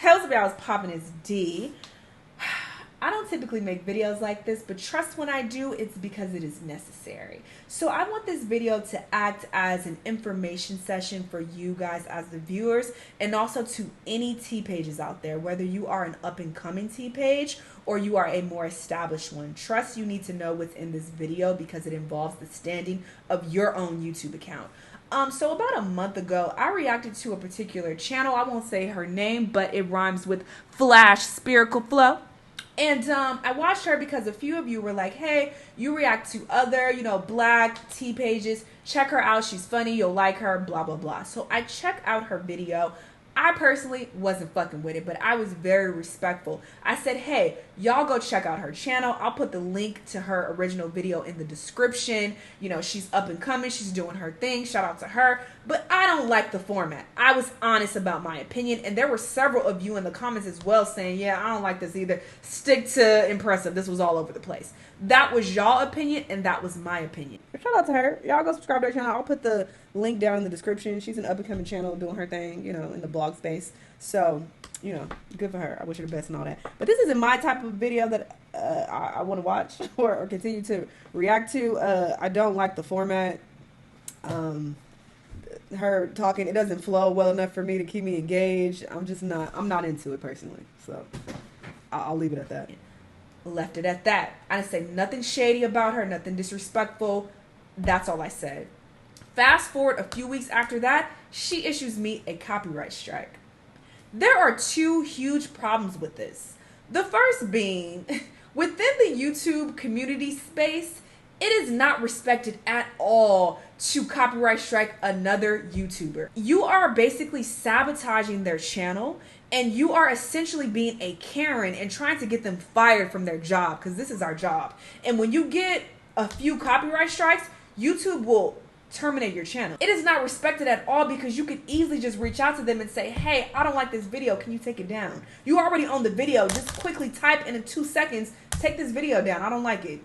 Hey, what's up, y'all? It's poppin' is D. I don't typically make videos like this, but trust when I do, it's because it is necessary. So I want this video to act as an information session for you guys as the viewers, and also to any tea pages out there, whether you are an up-and-coming tea page or you are a more established one. Trust you need to know what's in this video because it involves the standing of your own YouTube account. So about a month ago, I reacted to a particular channel. I won't say her name, but it rhymes with Flash Spherical Flow. And I watched her because a few of you were like, hey, you react to other, black tea pages. Check her out. She's funny. You'll like her, blah, blah, blah. So I checked out her video. I personally wasn't fucking with it, but I was very respectful. I said, hey, y'all go check out her channel. I'll put the link to her original video in the description. She's up and coming. She's doing her thing. Shout out to her. But I don't like the format. I was honest about my opinion, and there were several of you in the comments as well saying, yeah, I don't like this either. Stick to impressive. This was all over the place. That was y'all opinion, and that was my opinion. Shout out to her. Y'all go subscribe to her channel. I'll put the link down in the description. She's an up-and-coming channel doing her thing, in the blog space. So, good for her. I wish her the best and all that. But this isn't my type of video that I want to watch or continue to react to. I don't like the format. Her talking, it doesn't flow well enough for me to keep me engaged. I'm not into it personally. So, I'll leave it at that. Left it at that. I didn't say nothing shady about her, nothing disrespectful. That's all I said. Fast forward a few weeks after that, she issues me a copyright strike. There are two huge problems with this. The first being, within the YouTube community space, it is not respected at all to copyright strike another YouTuber. You are basically sabotaging their channel, and you are essentially being a Karen and trying to get them fired from their job, because this is our job. And when you get a few copyright strikes, YouTube will terminate your channel. It is not respected at all because you could easily just reach out to them and say, hey, I don't like this video. Can you take it down? You already own the video. Just quickly type in 2 seconds, take this video down. I don't like it.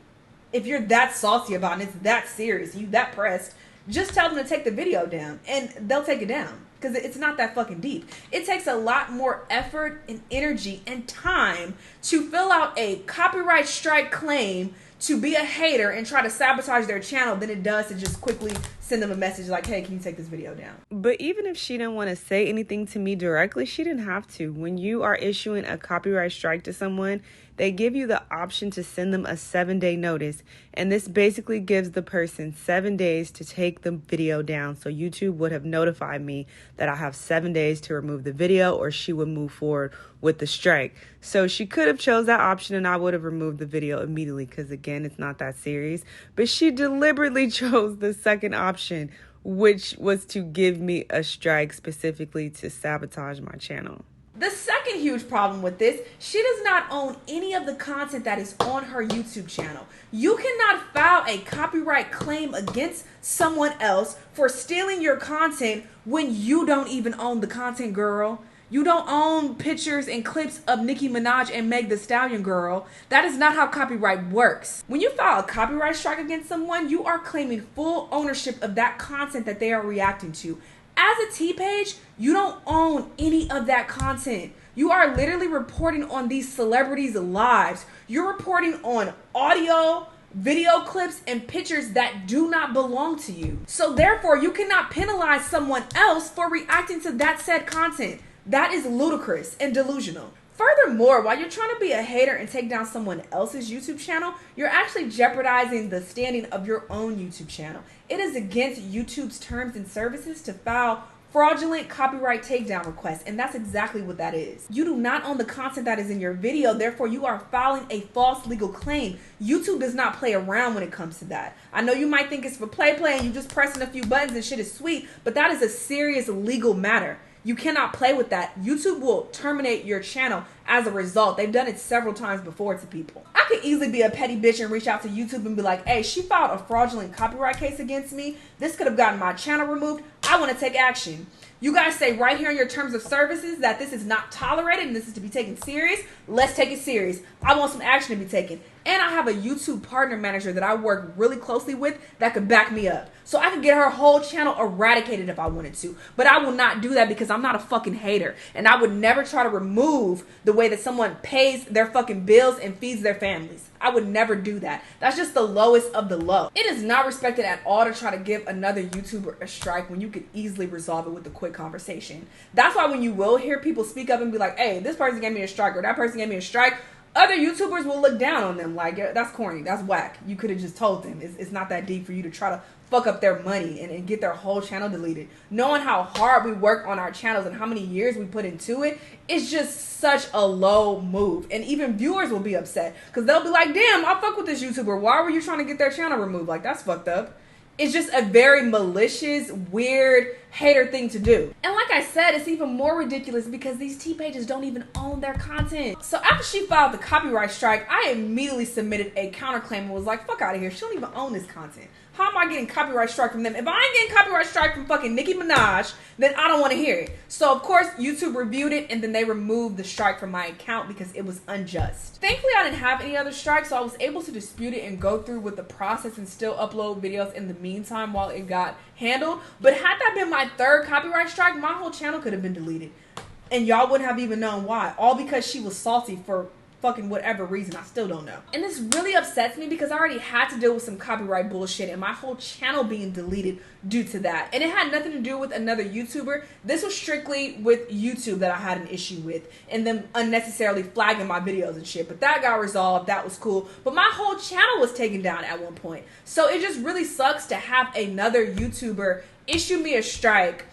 If you're that saucy about it, it's that serious, you that pressed, just tell them to take the video down and they'll take it down because it's not that fucking deep. It takes a lot more effort and energy and time to fill out a copyright strike claim to be a hater and try to sabotage their channel than it does to just quickly send them a message like, hey, can you take this video down? But even if she didn't want to say anything to me directly, she didn't have to. When you are issuing a copyright strike to someone, they give you the option to send them a 7-day notice. And this basically gives the person 7 days to take the video down. So YouTube would have notified me that I have 7 days to remove the video, or she would move forward with the strike. So she could have chose that option and I would have removed the video immediately because, again, it's not that serious. But she deliberately chose the second option, which was to give me a strike specifically to sabotage my channel. The second huge problem with this, she does not own any of the content that is on her YouTube channel. You cannot file a copyright claim against someone else for stealing your content when you don't even own the content, girl. You don't own pictures and clips of Nicki Minaj and Meg Thee Stallion, girl. That is not how copyright works. When you file a copyright strike against someone, you are claiming full ownership of that content that they are reacting to. As a T page, you don't own any of that content. You are literally reporting on these celebrities' lives. You're reporting on audio, video clips, and pictures that do not belong to you. So therefore, you cannot penalize someone else for reacting to that said content. That is ludicrous and delusional. Furthermore, while you're trying to be a hater and take down someone else's YouTube channel, you're actually jeopardizing the standing of your own YouTube channel. It is against YouTube's terms and services to file fraudulent copyright takedown requests, and that's exactly what that is. You do not own the content that is in your video, therefore you are filing a false legal claim. YouTube does not play around when it comes to that. I know you might think it's for play and you just pressing a few buttons and shit is sweet, but that is a serious legal matter. You cannot play with that. YouTube will terminate your channel as a result. They've done it several times before to people. I could easily be a petty bitch and reach out to YouTube and be like, hey, she filed a fraudulent copyright case against me. This could have gotten my channel removed. I want to take action. You guys say right here in your terms of services that this is not tolerated and this is to be taken serious. Let's take it serious. I want some action to be taken. And I have a YouTube partner manager that I work really closely with that could back me up. So I could get her whole channel eradicated if I wanted to. But I will not do that because I'm not a fucking hater. And I would never try to remove the way that someone pays their fucking bills and feeds their families. I would never do that. That's just the lowest of the low. It is not respected at all to try to give another YouTuber a strike when you could easily resolve it with a quick conversation. That's why when you will hear people speak up and be like, hey, this person gave me a strike or that person gave me a strike, other YouTubers will look down on them like, that's corny, that's whack. You could have just told them. It's not that deep for you to try to fuck up their money and get their whole channel deleted. Knowing how hard we work on our channels and how many years we put into it, it's just such a low move. And even viewers will be upset because they'll be like, damn, I fuck with this YouTuber. Why were you trying to get their channel removed? Like, that's fucked up. It's just a very malicious, weird, hater thing to do. And like I said, it's even more ridiculous because these T pages don't even own their content. So after she filed the copyright strike, I immediately submitted a counterclaim and was like, fuck out of here. She don't even own this content. How am I getting copyright strike from them? If I ain't getting copyright strike from fucking Nicki Minaj, then I don't want to hear it. So of course, YouTube reviewed it and then they removed the strike from my account because it was unjust. Thankfully, I didn't have any other strikes, so I was able to dispute it and go through with the process and still upload videos in the meantime while it got handled. But had that been my third copyright strike, my whole channel could have been deleted. And y'all wouldn't have even known why. All because she was salty for fucking whatever reason. I still don't know. And this really upsets me because I already had to deal with some copyright bullshit and my whole channel being deleted due to that. And it had nothing to do with another YouTuber. This was strictly with YouTube that I had an issue with and them unnecessarily flagging my videos and shit. But that got resolved. That was cool. But my whole channel was taken down at one point. So it just really sucks to have another YouTuber issue me a strike,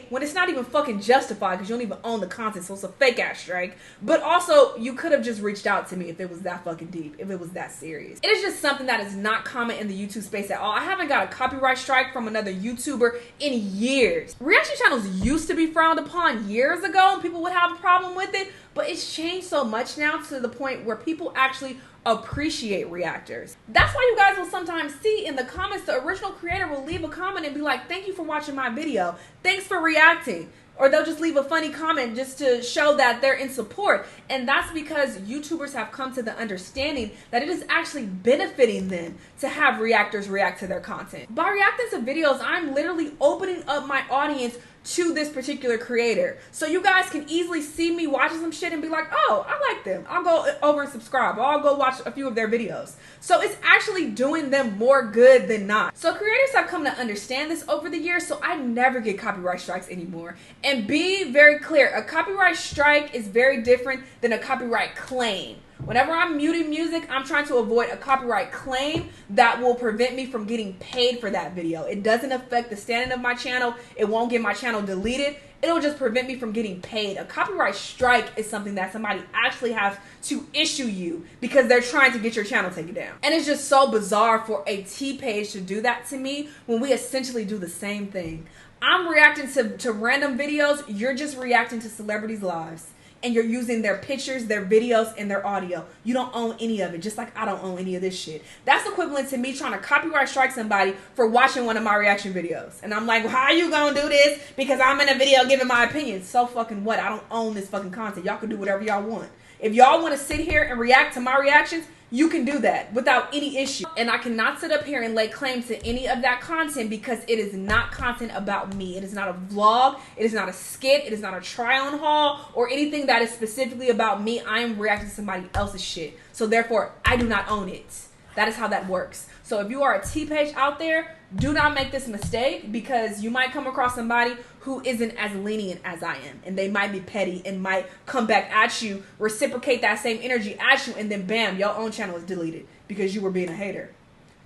when it's not even fucking justified because you don't even own the content, so it's a fake ass strike. But also, you could have just reached out to me if it was that fucking deep, if it was that serious. It is just something that is not common in the YouTube space at all. I haven't got a copyright strike from another YouTuber in years. Reaction channels used to be frowned upon years ago and people would have a problem with it, but it's changed so much now to the point where people actually appreciate reactors. That's why you guys will sometimes see in the comments the original creator will leave a comment and be like, thank you for watching my video, thanks for reacting. Or they'll just leave a funny comment just to show that they're in support. And that's because YouTubers have come to the understanding that it is actually benefiting them to have reactors react to their content. By reacting to videos, I'm literally opening up my audience to this particular creator. So you guys can easily see me watching some shit and be like, oh, I like them. I'll go over and subscribe. Or I'll go watch a few of their videos. So it's actually doing them more good than not. So creators have come to understand this over the years, so I never get copyright strikes anymore. And be very clear, a copyright strike is very different than a copyright claim. Whenever I'm muting music, I'm trying to avoid a copyright claim that will prevent me from getting paid for that video. It doesn't affect the standing of my channel. It won't get my channel deleted. It'll just prevent me from getting paid. A copyright strike is something that somebody actually has to issue you because they're trying to get your channel taken down. And it's just so bizarre for a T page to do that to me when we essentially do the same thing. I'm reacting to random videos. You're just reacting to celebrities' lives. And you're using their pictures, their videos, and their audio. You don't own any of it, just like I don't own any of this shit. That's equivalent to me trying to copyright strike somebody for watching one of my reaction videos. And I'm like, well, how are you gonna do this? Because I'm in a video giving my opinion. So fucking what? I don't own this fucking content. Y'all can do whatever y'all want. If y'all want to sit here and react to my reactions, you can do that without any issue. And I cannot sit up here and lay claim to any of that content because it is not content about me. It is not a vlog. It is not a skit. It is not a try-on haul or anything that is specifically about me. I am reacting to somebody else's shit. So therefore, I do not own it. That is how that works. So if you are a T page out there, do not make this mistake because you might come across somebody who isn't as lenient as I am. And they might be petty and might come back at you, reciprocate that same energy at you, and then bam, your own channel is deleted because you were being a hater.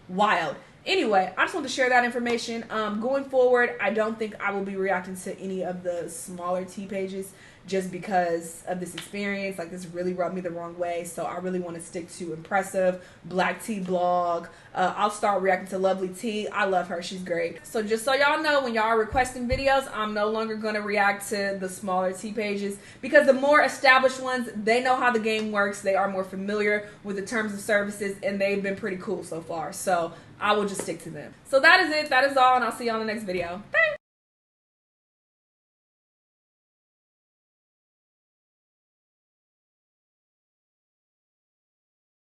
Wild. Anyway, I just want to share that information. Going forward, I don't think I will be reacting to any of the smaller T pages just because of this experience. Like, this really rubbed me the wrong way. So I really want to stick to Impressive, Black Tea Blog. I'll start reacting to Lovely Tea. I love her. She's great. So just so y'all know, when y'all are requesting videos, I'm no longer going to react to the smaller T pages because the more established ones, they know how the game works. They are more familiar with the terms of services, and they've been pretty cool so far. So I will just stick to them. So that is it. That is all, and I'll see you on the next video. Bye.